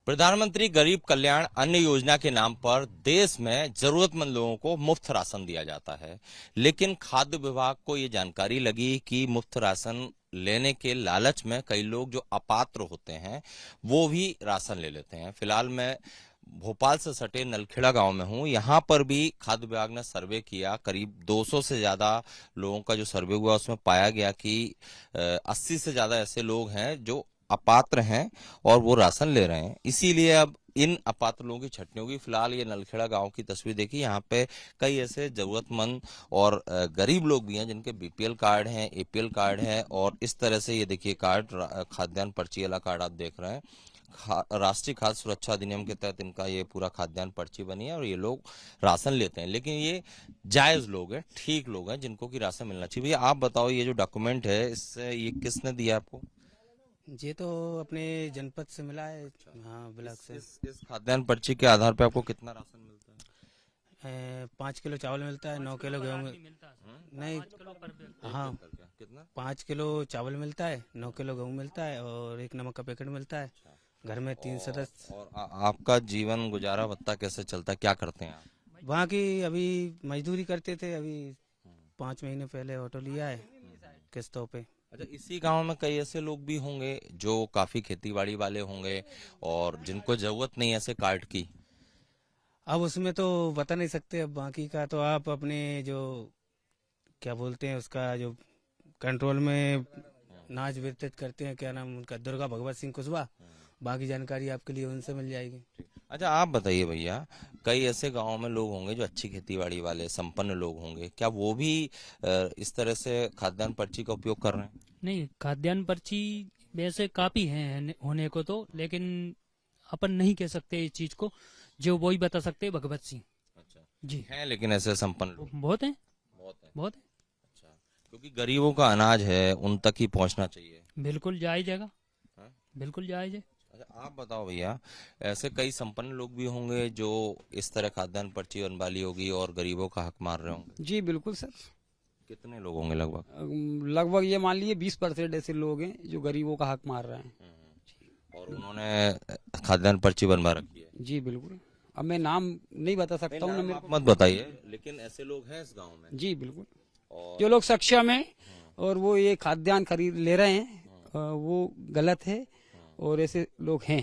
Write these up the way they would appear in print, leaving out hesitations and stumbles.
प्रधानमंत्री गरीब कल्याण अन्न योजना के नाम पर देश में जरूरतमंद लोगों को मुफ्त राशन दिया जाता है, लेकिन खाद्य विभाग को ये जानकारी लगी कि मुफ्त राशन लेने के लालच में कई लोग जो अपात्र होते हैं वो भी राशन ले लेते हैं। फिलहाल मैं भोपाल से सटे नलखेड़ा गांव में हूं। यहां पर भी खाद्य विभाग ने सर्वे किया। करीब 200 से ज्यादा लोगों का जो सर्वे हुआ उसमें पाया गया कि 80 से ज्यादा ऐसे लोग हैं जो अपात्र हैं और वो राशन ले रहे हैं। इसीलिए अब इन अपात्र लोगों की छटनी होगी। फिलहाल ये नलखेड़ा गांव की तस्वीर देखी। यहाँ पे कई ऐसे जरूरतमंद और गरीब लोग भी हैं जिनके बीपीएल कार्ड हैं, एपीएल कार्ड है और इस तरह से ये देखिए कार्ड खाद्यान्न पर्ची वाला कार्ड आप देख रहे हैं। राष्ट्रीय खाद्य सुरक्षा अधिनियम के तहत इनका ये पूरा खाद्यान्न पर्ची बनी है और ये लोग राशन लेते हैं। लेकिन ये जायज लोग हैं, ठीक लोग हैं जिनको की राशन मिलना चाहिए। भैया आप बताओ, ये जो डॉक्यूमेंट है इससे ये किसने दिया आपको? ये तो अपने जनपद से मिला है। हाँ, ब्लॉक से। इस खाद्यान्न पर्ची के आधार पे आपको कितना राशन मिलता है? 5 किलो चावल मिलता है, 9 किलो गेहूँ नहीं। हाँ, कितना? 5 किलो चावल मिलता है, 9 किलो गेहूँ मिलता है और 1 नमक का पैकेट मिलता है। घर में 3 सदस्य। और आपका जीवन गुजारा भत्ता कैसे चलता है, क्या करते हैं आप? वहाँ की अभी मजदूरी करते थे। अभी 5 महीने पहले ऑटो लिया है किस्तों पे। अच्छा, इसी गांव में कई ऐसे लोग भी होंगे जो काफी खेतीबाड़ी वाले होंगे और जिनको जरूरत नहीं है ऐसे कार्ड की। अब उसमें तो बता नहीं सकते। अब बाकी का तो आप अपने जो क्या बोलते हैं उसका जो कंट्रोल में नाच वितरित करते हैं, क्या नाम उनका, दुर्गा भगवत सिंह कुशवाहा। बाकी जानकारी आपके लिए उनसे मिल जाएगी। अच्छा, आप बताइए भैया, कई ऐसे गांवों में लोग होंगे जो अच्छी खेतीबाड़ी वाले संपन्न लोग होंगे, क्या वो भी इस तरह से खाद्यान्न पर्ची का उपयोग कर रहे हैं? नहीं, खाद्यान्न पर्ची वैसे काफी है होने को तो, लेकिन अपन नहीं कह सकते इस चीज को। जो वो ही बता सकते हैं भगवत सिंह अच्छा जी। हैं, लेकिन ऐसे संपन्न लोग बहुत है, बहुत है। बहुत है। अच्छा, क्योंकि गरीबों का अनाज है, उन तक ही पहुंचना चाहिए। बिल्कुल जायज है, हाँ? बिल्कुल जायज है। अच्छा, आप बताओ भैया, ऐसे कई संपन्न लोग भी होंगे जो इस तरह खाद्यान्न पर्ची बनवा ली होगी और गरीबों का हक मार रहे होंगे। जी बिल्कुल सर। कितने लोग होंगे लगभग? लगभग ये मान लीजिए 20% ऐसे लोग हैं जो गरीबों का हक मार रहे हैं। और उन्होंने खाद्यान्न पर्ची बनवा रखी है? जी बिल्कुल। अब मैं नाम नहीं बता सकता हूँ ना, नाम मेरे आप को। मत बताइए, लेकिन ऐसे लोग हैं इस गांव में। जी बिल्कुल। और जो लोग सक्षम हैं और वो ये खाद्यान्न खरीद ले रहे हैं, वो गलत है और ऐसे लोग हैं।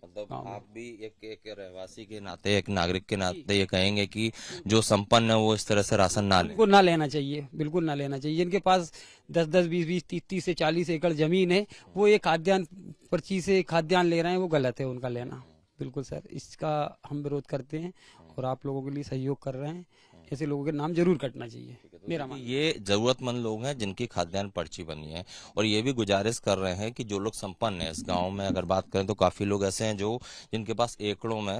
मतलब आप भी एक रहवासी के नाते, एक नागरिक के नाते ये कहेंगे कि जो संपन्न है वो इस तरह से राशन ना ले? बिल्कुल ना लेना चाहिए, बिल्कुल ना लेना चाहिए। जिनके पास 10-10, 20-20, 30-30 से 40 एकड़ जमीन है, वो ये खाद्यान्न पर्ची से खाद्यान्न ले रहे हैं, वो गलत है उनका लेना। बिल्कुल सर, इसका हम विरोध करते हैं और आप लोगों के लिए सहयोग कर रहे हैं। ऐसे लोगों के नाम जरूर कटना चाहिए, मेरा मानना। ये जरूरतमंद लोग हैं जिनकी खाद्यान्न पर्ची बनी है और ये भी गुजारिश कर रहे हैं कि जो लोग संपन्न हैं इस गांव में, अगर बात करें तो काफी लोग ऐसे हैं जो जिनके पास एकड़ों में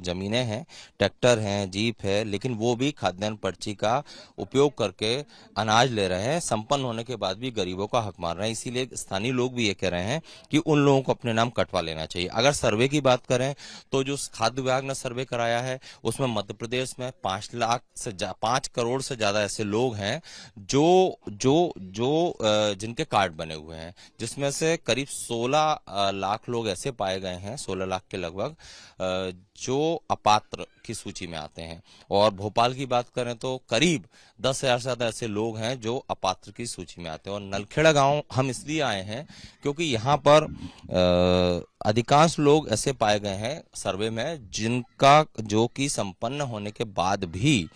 जमीनें हैं, ट्रैक्टर हैं, जीप है, लेकिन वो भी खाद्यान्न पर्ची का उपयोग करके अनाज ले रहे हैं। संपन्न होने के बाद भी गरीबों का हक मार रहे हैं। इसीलिए स्थानीय लोग भी ये कह रहे हैं कि उन लोगों को अपने नाम कटवा लेना चाहिए। अगर सर्वे की बात करें तो जो खाद्य विभाग ने सर्वे कराया है उसमें मध्य प्रदेश में 5 करोड़ से ज्यादा ऐसे लोग हैं जो जो जो जिनके कार्ड बने हुए हैं, जिसमें से करीब 16 लाख लोग ऐसे पाए गए हैं, 16 लाख के लगभग, जो अपात्र की सूची में आते हैं। और भोपाल की बात करें तो करीब 10,000 से ज्यादा ऐसे लोग हैं जो अपात्र की सूची में आते हैं। और नलखेड़ा गांव हम इसलिए आए हैं क्योंकि यहाँ पर अधिकांश लोग ऐसे पाए गए हैं सर्वे में जिनका जो कि संपन्न होने के बाद भी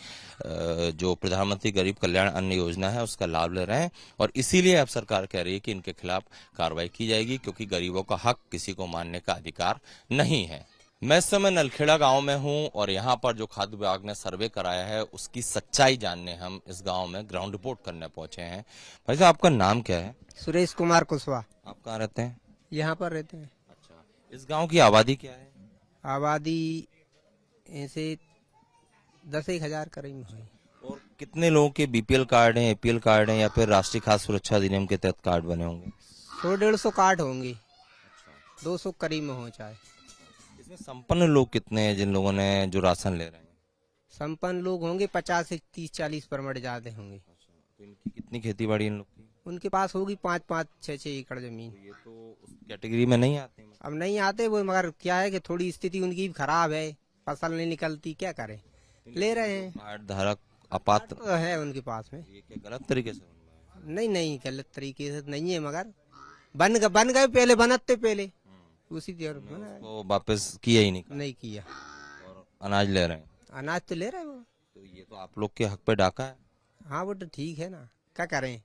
जो प्रधानमंत्री गरीब कल्याण अन्न योजना है उसका लाभ ले रहे हैं। और इसीलिए अब सरकार कह रही है कि इनके खिलाफ कार्रवाई की जाएगी, क्योंकि गरीबों का हक किसी को मानने का अधिकार नहीं है। मैं इस समय नलखेड़ा गांव में हूं और यहां पर जो खाद्य विभाग ने सर्वे कराया है उसकी सच्चाई जानने हम इस गांव में ग्राउंड रिपोर्ट करने पहुंचे हैं। भाई साहब, आपका नाम क्या है? सुरेश कुमार कुशवाहा। आप कहाँ रहते हैं? यहाँ पर रहते हैं। अच्छा, इस गांव की आबादी क्या है? आबादी ऐसे 10,000 करीब है। और कितने लोगों के बीपीएल कार्ड हैं, एपीएल कार्ड हैं या फिर राष्ट्रीय खाद्य सुरक्षा अधिनियम के तहत कार्ड बने होंगे? 100-150 कार्ड होंगे। 200 करीब में हो चाहे। इसमें संपन्न लोग कितने हैं जिन लोगों ने जो राशन ले रहे हैं? संपन्न लोग होंगे 50 से 30-40 परमिट ज्यादा होंगे। तो इनकी कितनी खेती बाड़ी इन लोग की? उनके पास होगी 5-5, 6-6 एकड़ जमीन। ये तो उस कैटेगरी में नहीं आते। अब नहीं आते वो, मगर क्या है कि थोड़ी स्थिति उनकी भी खराब है, फसल नहीं निकलती, क्या करें, ले रहे हैं। कार्ड धारक अपात्र तो है उनके पास में। ये क्या गलत तरीके से बनवाया है? नहीं नहीं, गलत तरीके से नहीं है, मगर बन गए पहले, बनते पहले उसी देर उसको वापस किया ही नहीं नहीं किया। और अनाज ले रहे हैं। अनाज तो ले रहे हैं वो। तो ये तो आप लोग के हक पे डाका है। हाँ वो तो ठीक है ना, क्या करें,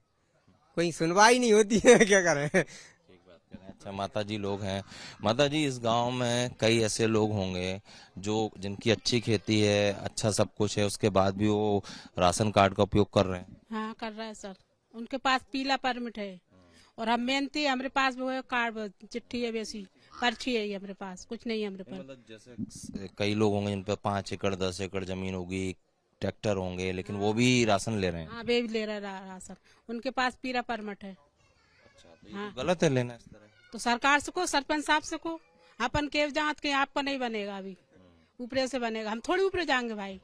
कोई सुनवाई नहीं होती है, क्या करें। ठीक बात कर रहे हैं। अच्छा माता जी लोग हैं। माता जी, इस गांव में कई ऐसे लोग होंगे जो जिनकी अच्छी खेती है, अच्छा सब कुछ है, उसके बाद भी वो राशन कार्ड का उपयोग कर रहे हैं। हाँ कर रहा है सर, उनके पास पीला परमिट है और हम मेहनती है, हमारे पास वो है कार्ड, चिट्ठी है, वैसी पर्ची है, ये हमारे पास कुछ नहीं है हमारे पास। मतलब जैसे कई लोग होंगे जिन पे 5 एकड़ 10 एकड़ जमीन होगी, ट्रैक्टर होंगे, लेकिन वो भी राशन ले रहे हैं। हाँ वे भी ले रहा है राशन, उनके पास पीला परमिट है। अच्छा, तो ये तो गलत है लेना इस तरह। तो सरकार से को, सरपंच साहब से को, अपन के जांच के आपका नहीं बनेगा, अभी ऊपरे से बनेगा, हम थोड़ी ऊपरे जाएंगे भाई।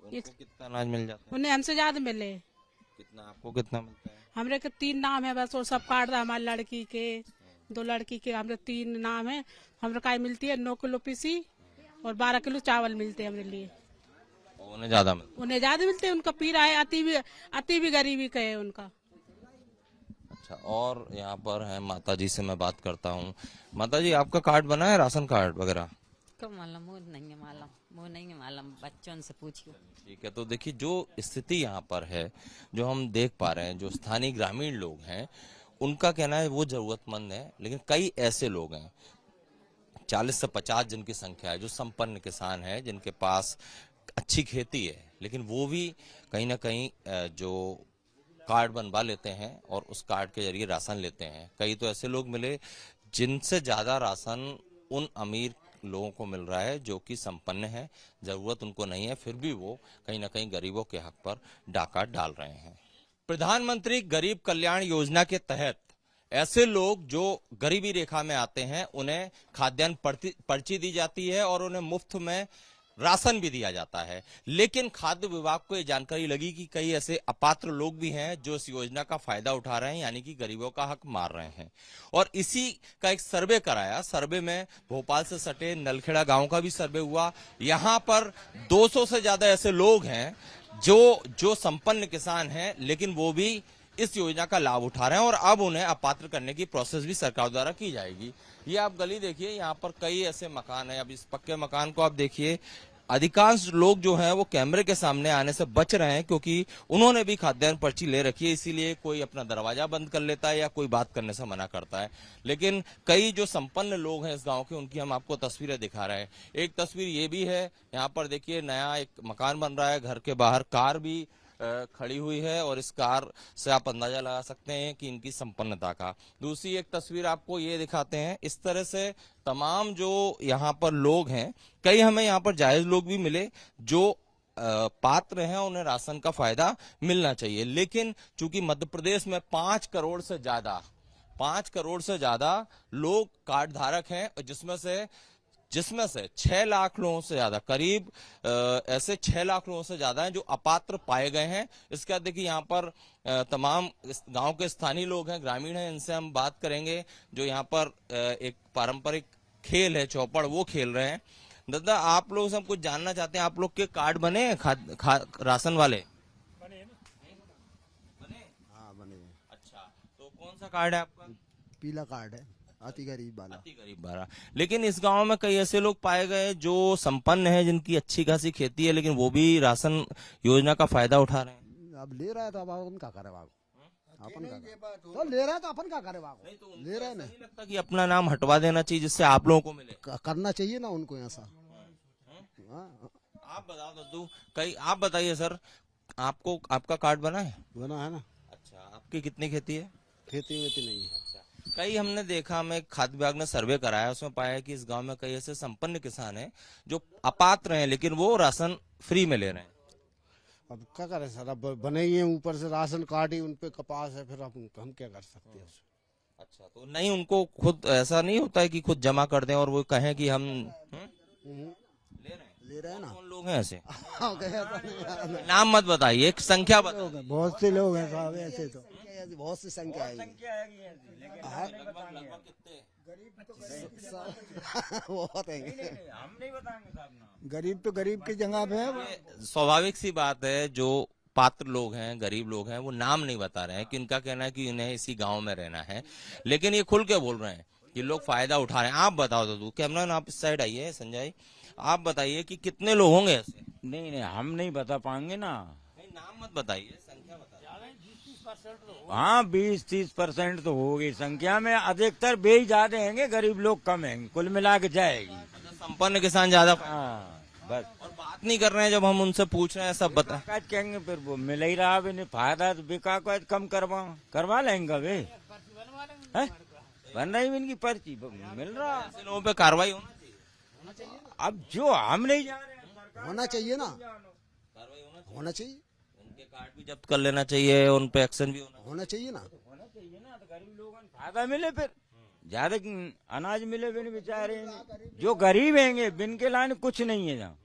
उनको कितना अनाज मिल जाता है? उन्हें हमसे ज्यादा मिले। कितना, आपको कितना मिलता है? हमरे के 3 नाम है बस, और सब कार्ड था हमारी लड़की के, 2 लड़की के, हमरे 3 नाम है। हमरे काय मिलती है 9 किलो पीसी और 12 किलो चावल मिलते हैं हमारे लिए। और उन्हें ज्यादा मिलता है। उन्हें ज्यादा मिलते हैं, उनका पीरा है, अति भी गरीबी का है उनका। अच्छा, और यहाँ पर है माता जी से मैं बात करता हूँ। माता जी, आपका कार्ड बना है, राशन कार्ड वगैरह? को मालूम, वो नहीं है मालूम, वो नहीं है मालूम, बच्चों से पूछियो। ठीक है, तो देखिए जो स्थिति यहाँ पर है, जो हम देख पा रहे हैं, जो स्थानीय ग्रामीण लोग हैं, उनका कहना है वो जरूरतमंद है, लेकिन कई ऐसे लोग हैं 40 से 50 जिनकी संख्या है, जो संपन्न किसान है, जिनके पास अच्छी खेती है, लेकिन वो भी कहीं ना कहीं जो कार्ड बनवा लेते हैं और उस कार्ड के जरिए राशन लेते हैं। कई तो ऐसे लोग मिले जिनसे ज्यादा राशन उन अमीर लोगों को मिल रहा है जो कि संपन्न है, जरूरत उनको नहीं है, फिर भी वो कहीं ना कहीं गरीबों के हक पर डाका डाल रहे हैं। प्रधानमंत्री गरीब कल्याण योजना के तहत ऐसे लोग जो गरीबी रेखा में आते हैं, उन्हें खाद्यान्न पर्ची दी जाती है और उन्हें मुफ्त में राशन भी दिया जाता है। लेकिन खाद्य विभाग को ये जानकारी लगी कि कई ऐसे अपात्र लोग भी हैं जो इस योजना का फायदा उठा रहे हैं, यानी कि गरीबों का हक मार रहे हैं। और इसी का एक सर्वे कराया। सर्वे में भोपाल से सटे नलखेड़ा गांव का भी सर्वे हुआ। यहां पर 200 से ज्यादा ऐसे लोग हैं जो संपन्न किसान हैं, लेकिन वो भी इस योजना का लाभ उठा रहे हैं और अब उन्हें अपात्र करने की प्रोसेस भी सरकार द्वारा की जाएगी। ये आप गली देखिए, यहाँ पर कई ऐसे मकान हैं। अब इस पक्के मकान को आप देखिए, अधिकांश लोग जो हैं वो कैमरे के सामने आने से बच रहे हैं क्योंकि उन्होंने भी खाद्यान्न पर्ची ले रखी है, इसीलिए कोई अपना दरवाजा बंद कर लेता है या कोई बात करने से मना करता है। लेकिन कई जो संपन्न लोग हैं इस गांव के, उनकी हम आपको तस्वीरें दिखा रहे हैं। एक तस्वीर ये भी है, यहाँ पर देखिए नया एक मकान बन रहा है, घर के बाहर कार भी खड़ी हुई है और इस कार से आप अंदाजा लगा सकते हैं कि इनकी संपन्नता का। दूसरी एक तस्वीर आपको ये दिखाते हैं। इस तरह से तमाम जो यहाँ पर लोग हैं, कई हमें यहाँ पर जायज लोग भी मिले जो पात्र हैं, उन्हें राशन का फायदा मिलना चाहिए। लेकिन चूंकि मध्य प्रदेश में 5 करोड़ से ज्यादा लोग कार्ड धारक हैं, जिसमें से 6 लाख लोगों से ज्यादा, करीब ऐसे 6 लाख लोगों से ज्यादा हैं जो अपात्र पाए गए हैं। इसके बाद देखिए यहाँ पर तमाम गांव के स्थानीय लोग हैं, ग्रामीण हैं, इनसे हम बात करेंगे। जो यहाँ पर एक पारंपरिक खेल है चौपड़, वो खेल रहे हैं। दादा, आप लोग से हम कुछ जानना चाहते हैं, आप लोग के कार्ड बने हैं राशन वाले? बने? हाँ बने। अच्छा, तो कौन सा कार्ड है आपका? पीला कार्ड है, अति गरीब वाला। लेकिन इस गांव में कई ऐसे लोग पाए गए जो संपन्न हैं, जिनकी अच्छी खासी खेती है, लेकिन वो भी राशन योजना का फायदा उठा रहे हैं। अब ले रहा है तो अब अपन का करे बाबू, अपन का तो ले रहा है तो अपन का करे बाबू, ले रहे ना। नहीं लगता कि अपना नाम हटवा देना चाहिए जिससे आप लोगों को मिले? करना चाहिए ना उनको ऐसा। आप बताओ दद्दू, आप बताइए सर, आपका कार्ड बना है? बना है ना। अच्छा, आपकी कितनी खेती है? खेती वेती नहीं है। कई हमने देखा, हमें खाद्य विभाग ने सर्वे कराया, उसमें पाया है कि इस गांव में कई ऐसे संपन्न किसान हैं जो अपात्र हैं, लेकिन वो राशन फ्री में ले रहे हैं। अब क्या करें सर, अब बने ही हैं, ऊपर से राशन कार्ड ही उन पे कपास है, फिर हम क्या कर सकते हैं। अच्छा, तो नहीं, उनको खुद ऐसा नहीं होता है कि खुद जमा कर दें और वो कहें कि हम ले रहे हैं? ले रहे हैं ना। कौन लोग हैं ऐसे? हाँ, गया तो नहीं। नाम मत बताइए, एक संख्या बताइए। लोग हैं, बहुत से लोग हैं साहब, ऐसे तो बहुत सी संख्या है। हाँ, बहुत है, हम नहीं बताएंगे साहब ना। गरीब तो गरीब की जगह पे है। स्वाभाविक सी बात है, जो पात्र लोग हैं, गरीब लोग हैं, वो नाम नहीं बता रहे हैं कि उनका कहना है कि उन्हें इसी गांव में रहना है, लेकिन ये खुल के बोल रहे हैं कि लोग फायदा उठा रहे हैं। आप बताओ तो तू कैमरा, आप इस साइड आइए संजय, आप बताइए कि कितने लोग होंगे ऐसे? नहीं नहीं, हम नहीं बता पाएंगे ना। नहीं, नाम मत बताइए, संख्या बताइए। हाँ, 20-30% तो होगी संख्या में। अधिकतर बेही ज्यादा हैंगे, गरीब लोग कम हैंगे, कुल मिला के जाएगी। संपन्न किसान ज्यादा। हाँ बस। और बात नहीं कर रहे हैं, जब हम उनसे पूछ रहे हैं सब बता। काज कहेंगे फिर वो मिल ही रहा भी नहीं, फायदा तो बिका को कम करवा लेंगे वे। हैं? बन रही इनकी पर्ची, मिल रहा। ऐसे लोगों पे कार्रवाई होना चाहिए। अब जो हम नहीं जा रहे हैं, होना चाहिए ना, कार्रवाई होना चाहिए, उनके कार्ड भी जब्त कर लेना चाहिए, उन पे एक्शन भी होना चाहिए ना। तो गरीब लोगों को फायदा मिले, फिर ज्यादा अनाज मिले भी नहीं बेचारे। जो गरीब हैंगे बिन के लाने कुछ नहीं है जहाँ।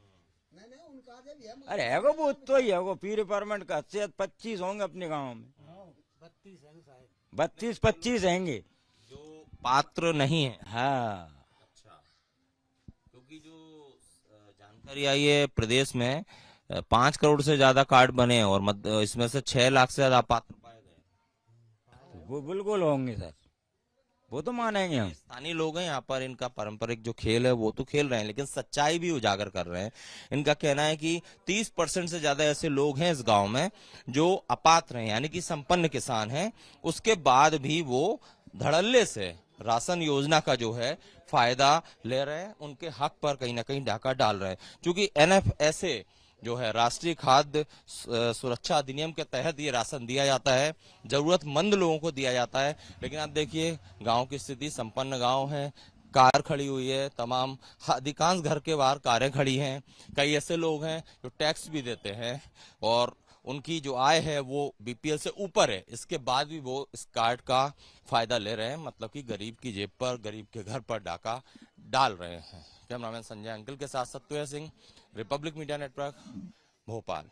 अरे है वो तो ही है वो पीर परमेंट का 25 होंगे अपने गांव में। 32-25 हैंगे जो पात्र नहीं है। हाँ। क्योंकि जो जानकारी आई है, प्रदेश में 5 करोड़ से ज्यादा कार्ड बने हैं और इसमें से 6 लाख से ज्यादा पात्र पाए गए। वो बिल्कुल होंगे सर, वो तो मानेंगे हम। स्थानीय लोग हैं यहाँ पर, इनका पारंपरिक जो खेल है वो तो खेल रहे हैं, लेकिन सच्चाई भी उजागर कर रहे हैं। इनका कहना है कि 30% से ज्यादा ऐसे लोग हैं इस गांव में जो अपात्र हैं, यानी कि संपन्न किसान हैं, उसके बाद भी वो धड़ल्ले से राशन योजना का जो है फायदा ले रहे हैं, उनके हक पर कहीं ना कहीं डाका डाल रहे हैं। क्योंकि NFSA जो है, राष्ट्रीय खाद्य सुरक्षा अधिनियम के तहत ये राशन दिया जाता है, जरूरतमंद लोगों को दिया जाता है। लेकिन आप देखिए गांव की स्थिति, संपन्न गांव है, कार खड़ी हुई है, तमाम अधिकांश घर के बाहर कारें खड़ी हैं। कई ऐसे लोग हैं जो टैक्स भी देते हैं और उनकी जो आय है वो BPL से ऊपर है, इसके बाद भी वो इस कार्ड का फायदा ले रहे हैं। मतलब कि गरीब की जेब पर, गरीब के घर पर डाका डाल रहे हैं। कैमरामैन संजय अंकल के साथ सत्य Singh, Republic media network, Bhopal.